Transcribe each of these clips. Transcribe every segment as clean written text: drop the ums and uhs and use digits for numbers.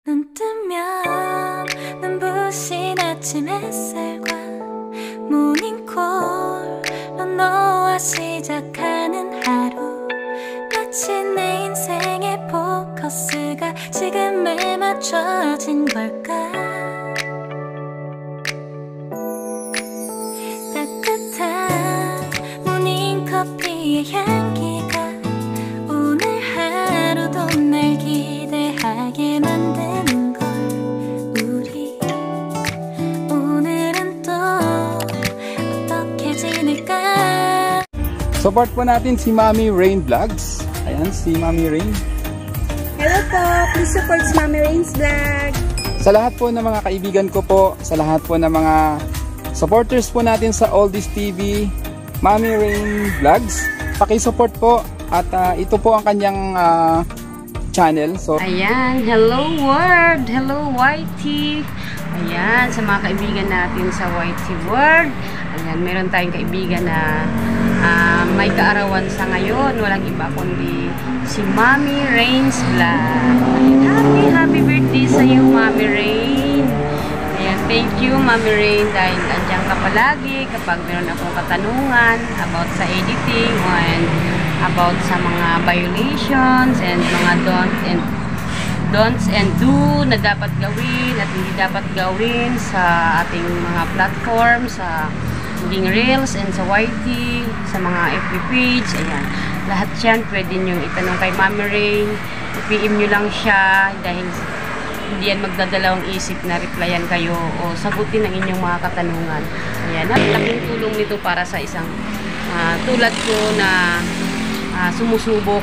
눈 뜨면 눈부신 아침 햇살과 모닝콜로 너와 시작하는 하루, 마치 내 인생의 포커스가 지금에 맞춰진 걸까. 따뜻한 모닝커피의 향기가 오늘 하루도 날 기대하게 만드는 걸. 우리 오늘은 또 어떻게 지낼까. Support po natin si Mommy Rain Vlogs. Ayan, si Mommy Rain. Hello po! Please support si Mommy Rain's Vlog. Sa lahat po ng mga kaibigan ko po, sa lahat po ng mga supporters po natin sa Oldies TV, Mommy Rain Vlogs, paki-support po. At ito po ang kanyang channel. So, ayan, hello world! Hello YT! Ayan, sa mga kaibigan natin sa YT World. Ayan, meron tayong kaibigan na may kaarawan sa ngayon. Walang iba kundi si Mommy Rain's Vlog. Happy birthday sa iyo, Mommy Rain! Ayan, thank you, Mommy Rain, dahil andyan ka palagi kapag meron akong katanungan about sa editing and about sa mga violations and mga don'ts and do na dapat gawin at hindi dapat gawin sa ating mga platform, sa maging Reels and sa YT, sa mga FB page. Ayan, lahat yan pwede nyo itanong kay Mommy Rain. I-PM nyo lang siya dahil hindi yan magdadalawang isip na replyan kayo o sagutin ang inyong mga katanungan. Ayan, laking tulong nito para sa isang tulad ko na sumusubok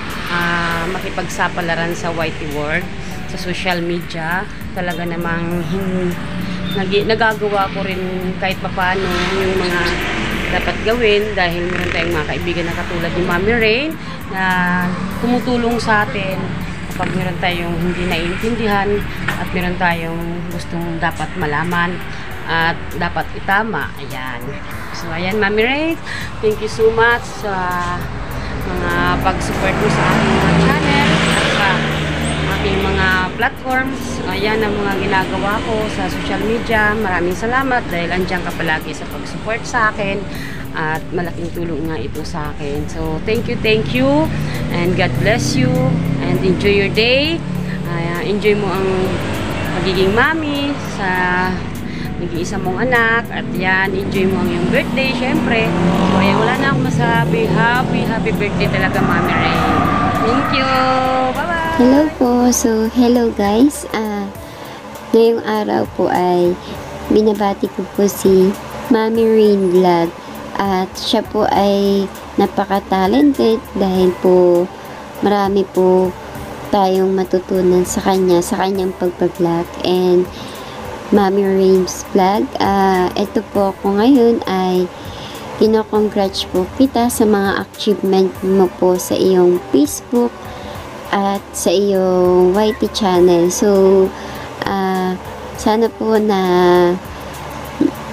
makipagsapalaran sa YT World, sa social media. Talaga namang nagagawa ko rin kahit papaano yung mga dapat gawin dahil meron tayong mga kaibigan na katulad ni Mommy Rain na tumutulong sa atin kapag meron tayong hindi naiintindihan at meron tayong gustong dapat malaman at dapat itama. Ayan. So, ayan, Mommy Rain, thank you so much sa mga pag-support mo sa aking mga channel at sa aking mga platforms. Ayan ang mga ginagawa ko sa social media. Maraming salamat dahil andyan ka palagi sa pag-support sa akin at malaking tulong nga ito sa akin. So, thank you and God bless you and enjoy your day. Enjoy mo ang magiging mommy sa nag-iisa mong anak at yan, enjoy mo ang iyong birthday syempre. So ayan, wala na akong masabi. Happy birthday talaga, Mommy Rain. Thank you, bye bye. Hello po, so hello guys. Ngayong araw po ay binabati ko po si Mommy Rain Vlog at siya po ay napaka-talented dahil po marami po tayong matutunan sa kanyang pagpa-vlog. And Mommy Rain's Vlog, ito po ako ngayon ay kino-congrats po kita sa mga achievement mo po sa iyong Facebook at sa iyong YT channel. So, sana po na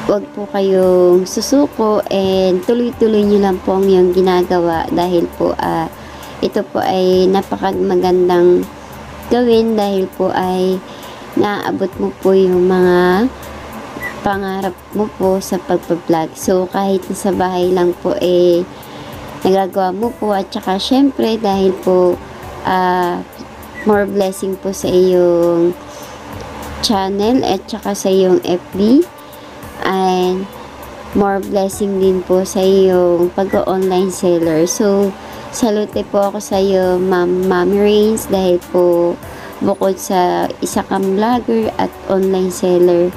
wag po kayong susuko and tuloy-tuloy nyo lang po ang iyong ginagawa dahil po ito po ay napaka-magandang gawin dahil po ay naabot mo po yung mga pangarap mo po sa pagpa-vlog. So, kahit nasa bahay lang po nagagawa mo po at saka syempre dahil po more blessing po sa iyong channel at saka sa iyong FB and more blessing din po sa iyong pag-online seller. So, salute po ako sa iyo, Mommy Rains, dahil po bukod sa isa kang vlogger at online seller,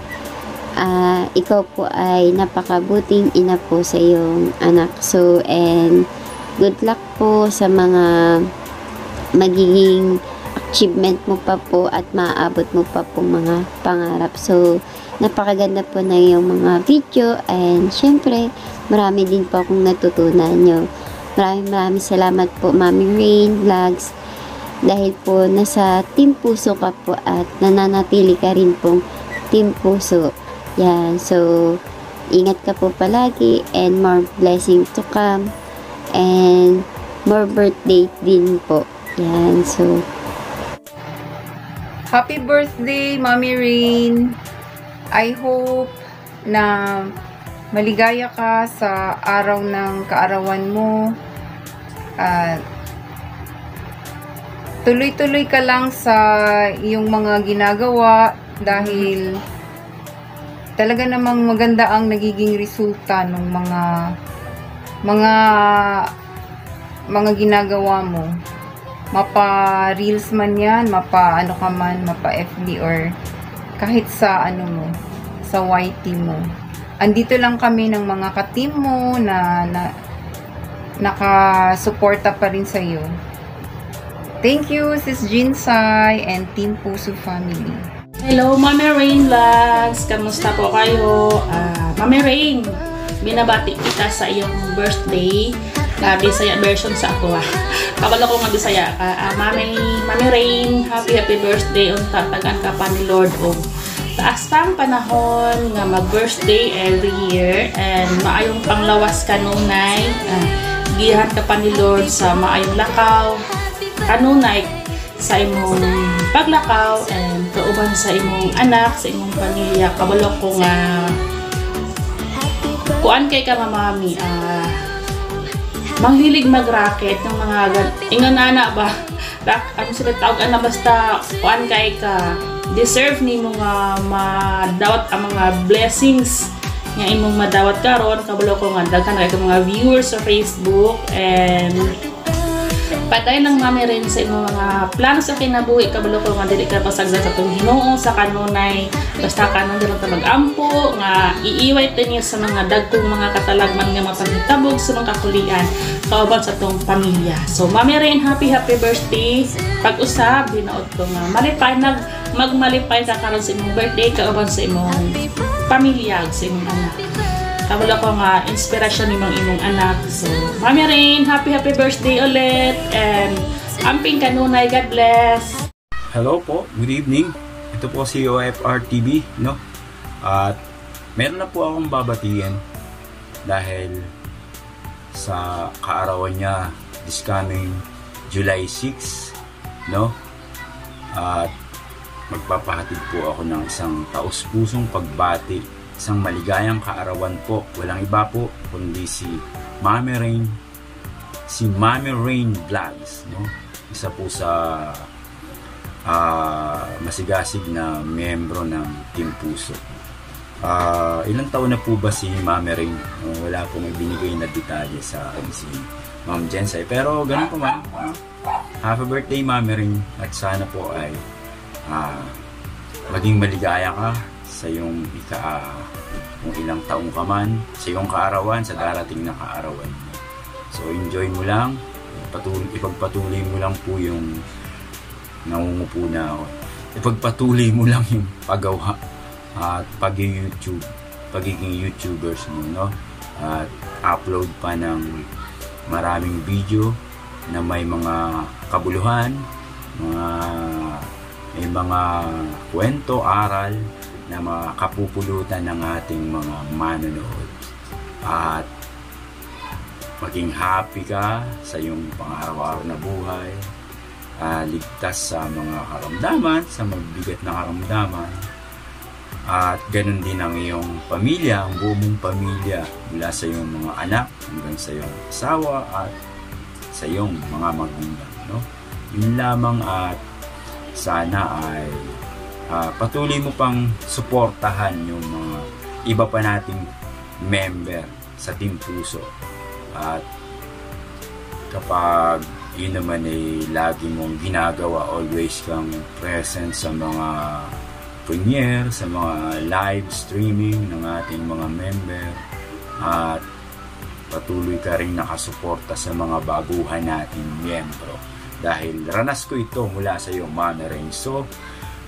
ikaw po ay napakabuting ina po sa iyong anak. So, and good luck po sa mga magiging achievement mo pa po at maaabot mo pa po mga pangarap. So, napakaganda po na yung mga video and syempre, marami din po akong natutunan nyo. Maraming salamat po, Mommy Rain Vlogs, dahil po nasa Team Puso ka po at nananatili ka rin pong Team Puso. Yan, so ingat ka po palagi and more blessing to come and more birthday din po. Yan, so Happy birthday, Mommy Rain. I hope na maligaya ka sa araw ng kaarawan mo. Tuloy-tuloy ka lang sa iyong mga ginagawa dahil talaga namang maganda ang nagiging resulta ng mga ginagawa mo. Mapa reels man yan, mapa ano ka man, mapa FB or kahit sa ano mo, sa YT mo. Andito lang kami ng mga ka-team mo na nakasuporta pa rin sa iyo. Thank you, Sis Jinsay and Team Puso Family. Hello, Mami Rain Vlogs! Kamusta po kayo? Mami Rain, binabati kita sa iyong birthday. Bisaya version sa ako. Kabalo ko nga Bisaya ka. Mami Rain, happy birthday. Tatagan ka pa ni Lord. Taas pang panahon nga mag-birthday every year. And maayong panglawas kanunay. Gihan ka pa ni Lord sa maayong lakaw. Kanunay sa imong paglakaw. And kauban sa imong anak, sa imong pamilya. Kabalo ko nga kuan kay ka mamami. Manghilig mag-racket ng mga inganana ba? Ano sila tawag na basta kuan kay ka deserve ni mo nga madawat ang mga blessings nga imong madawat karon. Kabalo ko nga daghan kay mga viewers sa Facebook and patay ng Mami Rain sa imong mga plano sa kinabuhi. Kabalo ko nga dili ka pasagdan sa tong Ginoo sa kanunay basta kanon dili ta mag-ampo nga iiway niya sa mga dagkong mga katalagman nga mapanghitabog sa mga kakulian kauban sa tong pamilya. So Mami Rain, happy birthday. Pag-usab binaot ko nga malipay magmalipay ka karon sa imong birthday kauban sa imong pamilya sa imong anak. Kabalo ko nga inspirasyon nimong imong anak. So Mami Rain, happy birthday ulit and amping kanunay. God bless. Hello po, good evening. Ito po si OFR TV, no? At meron na po akong babatiin dahil sa kaarawan niya this coming July 6, no? At magpapahatid po ako ng isang taus-pusong pagbati, isang maligayang kaarawan po. Walang iba po kundi si Mami Rain Vlogs, no? Isa po sa masigasig na miyembro ng Team Puso. Ilang taon na po ba si Mami Rain? Wala pong ibinigay na detalye sa akin si Ma'am Jensay. Pero ganun po ma'am. Happy birthday Mami Rain. At sana po ay maging maligaya ka sa iyong kung ilang taong ka man, sa iyong kaarawan, sa darating na kaarawan. So enjoy mo lang, ipagpatuloy mo lang po yung nangungupo na ako. Ipagpatuloy mo lang yung paggawa at pagiging YouTubers mo, no? At upload pa ng maraming video na may mga kabuluhan, may mga kwento, aral na makapupulutan ng ating mga manonood. At maging happy ka sa iyong pang-araw-araw na buhay, ligtas sa mga karamdaman, sa mabigat na karamdaman, at ganun din ang iyong pamilya, ang buong pamilya, mula sa iyong mga anak hanggang sa iyong asawa at sa iyong mga magulang, no? Yun lamang. At sana ay patuloy mo pang suportahan yung mga iba pa nating member sa Team Puso. At kapag yun naman ay lagi mong ginagawa, always kang present sa mga premiere, sa mga live streaming ng ating mga member, at patuloy ka rin nakasuporta sa mga baguhan nating miyembro. Dahil ranas ko ito mula sa iyo, Mami Rain. So,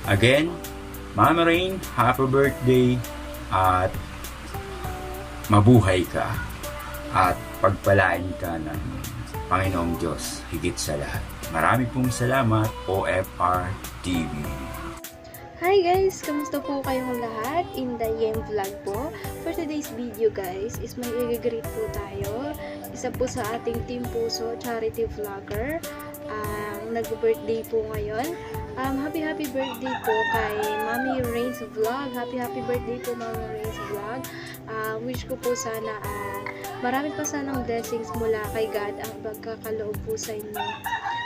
again, Mami Rain, happy birthday at mabuhay ka at pagpalain ka ng Panginoong Diyos higit sa lahat. Marami pong salamat, OFR TV. Hi guys! Kamusta po kayong lahat? Indayem Vlog po. For today's video guys, is may i-greet po tayo. Isa po sa ating Team Puso charity vlogger. Nag-birthday po ngayon. Happy birthday po kay Mami Rains Vlog. Happy birthday po Mami Rains Vlog. Wish ko po sana marami pa sanang blessings mula kay God ang pagkakaloob po sa inyo.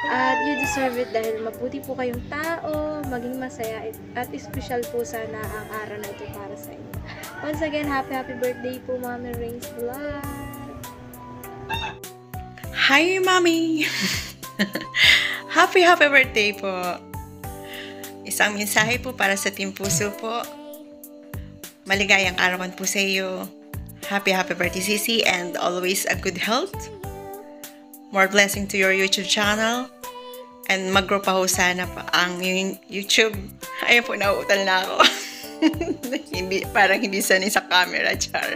At you deserve it dahil mabuti po kayong tao, maging masaya at special po sana ang araw na ito para sa inyo. Once again, happy birthday po Mami Rains Vlog. Hi, Mami! Happy birthday po! Isang mensahe po para sa Team Puso po. Maligayang arawan po sa iyo. Happy birthday, Sisi, and always a good health. More blessing to your YouTube channel. And mag-grow pa ho sana pa ang YouTube. Ayun po, nauutal na ako. Parang hindi sanay sa camera, char.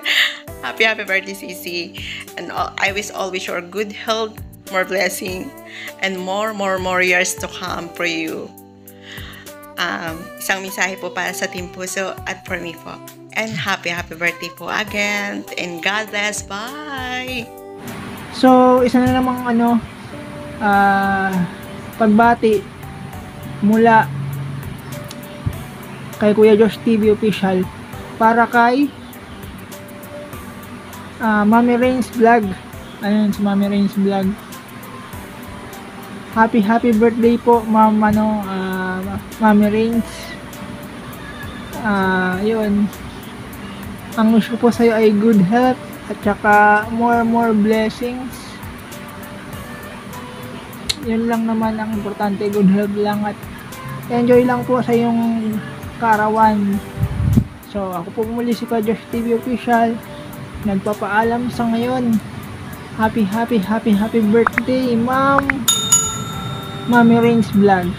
Happy birthday, Sisi. And I wish always your good health, more blessing, and more years to come for you. Isang mensahe po para sa Team Puso at for me po. And happy birthday po again. And God bless. Bye! So, isa na namang pagbati mula kay Kuya Josh TV Official para kay Mami Rains Vlog. Ayun, si Mami Rains Vlog. Happy birthday po, Mami Rains. Yun. Ang wish ko po sa'yo ay good health at saka more blessings. Yun lang naman ang importante, good health lang at enjoy lang po sa iyong kaarawan. So, ako po muli si Kuya Josh TV Official. Nagpapaalam sa ngayon. Happy birthday, Mami Rains Vlog.